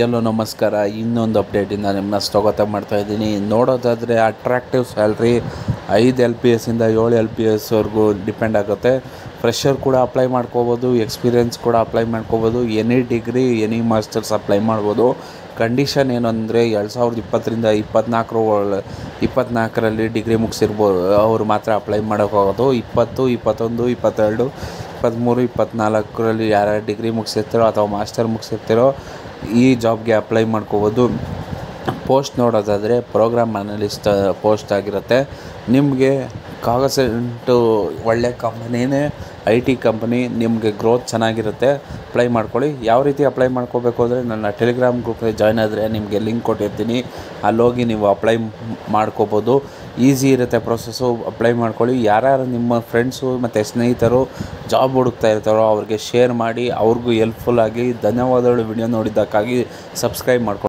ಎಲ್ಲೋ ನಮಸ್ಕಾರ. ಇನ್ನೊಂದು ಅಪ್ಡೇಟಿಂದ ನಿಮ್ಮನ್ನ ಸ್ವಾಗತ ಮಾಡ್ತಾಯಿದ್ದೀನಿ. ನೋಡೋದಾದರೆ ಅಟ್ರಾಕ್ಟಿವ್ ಸ್ಯಾಲ್ರಿ 5 LPS ಇಂದ 7 LPS ವರೆಗೂ ಡಿಪೆಂಡ್ ಆಗುತ್ತೆ. ಫ್ರೆಷರ್ ಕೂಡ ಅಪ್ಲೈ ಮಾಡ್ಕೋಬೋದು, ಎಕ್ಸ್ಪೀರಿಯೆನ್ಸ್ ಕೂಡ ಅಪ್ಲೈ ಮಾಡ್ಕೋಬೋದು, any degree any masters apply ಮಾಡ್ಬೋದು. ಕಂಡೀಷನ್ ಏನಂದರೆ 2020ರಿಂದ 24ರಲ್ಲಿ ಡಿಗ್ರಿ ಮುಗಿಸಿರ್ಬೋದು ಅವರು ಮಾತ್ರ ಅಪ್ಲೈ ಮಾಡೋಕ್ಕಾಗೋದು. 20, 21, 22, 23, 24ರಲ್ಲಿ ಯಾರ್ಯಾರು ಡಿಗ್ರಿ ಮುಗಿಸಿರ್ತೀರೋ ಅಥವಾ ಮಾಸ್ಟರ್ ಮುಗಿಸಿರ್ತೀರೋ ಈ ಜಾಬ್ಗೆ ಅಪ್ಲೈ ಮಾಡ್ಕೋಬೋದು. ಪೋಸ್ಟ್ ನೋಡೋದಾದರೆ ಪ್ರೋಗ್ರಾಮ್ ಅನಲಿಸ್ಟ್ ಪೋಸ್ಟ್ ಆಗಿರುತ್ತೆ. ನಿಮಗೆ ಕಾಗಸೆಂಟು ಒಳ್ಳೆ ಕಂಪನಿನೇ, IT ಕಂಪನಿ, ನಿಮಗೆ ಗ್ರೋತ್ ಚೆನ್ನಾಗಿರುತ್ತೆ. ಅಪ್ಲೈ ಮಾಡ್ಕೊಳ್ಳಿ. ಯಾವ ರೀತಿ ಅಪ್ಲೈ ಮಾಡ್ಕೋಬೇಕು ಅಂದರೆ ನನ್ನ ಟೆಲಿಗ್ರಾಮ್ ಗ್ರೂಪ್ಗೆ ಜಾಯ್ನ್ ಆದರೆ ನಿಮಗೆ ಲಿಂಕ್ ಕೊಟ್ಟಿರ್ತೀನಿ, ಅಲ್ಲೋಗಿ ನೀವು ಅಪ್ಲೈ ಮಾಡ್ಕೋಬೋದು. ಈಸಿ ಇರುತ್ತೆ ಪ್ರೊಸೆಸ್ಸು. ಅಪ್ಲೈ ಮಾಡ್ಕೊಳ್ಳಿ. ಯಾರ್ಯಾರು ನಿಮ್ಮ ಫ್ರೆಂಡ್ಸು ಮತ್ತು ಸ್ನೇಹಿತರು ಜಾಬ್ ಹುಡುಕ್ತಾ ಇರ್ತಾರೋ ಅವ್ರಿಗೆ ಶೇರ್ ಮಾಡಿ, ಅವ್ರಿಗೂ ಹೆಲ್ಪ್ಫುಲ್ ಆಗಿ. ಧನ್ಯವಾದಗಳು ವಿಡಿಯೋ ನೋಡಿದ್ದಕ್ಕಾಗಿ. ಸಬ್ಸ್ಕ್ರೈಬ್ ಮಾಡ್ಕೊಳ್ಳಿ.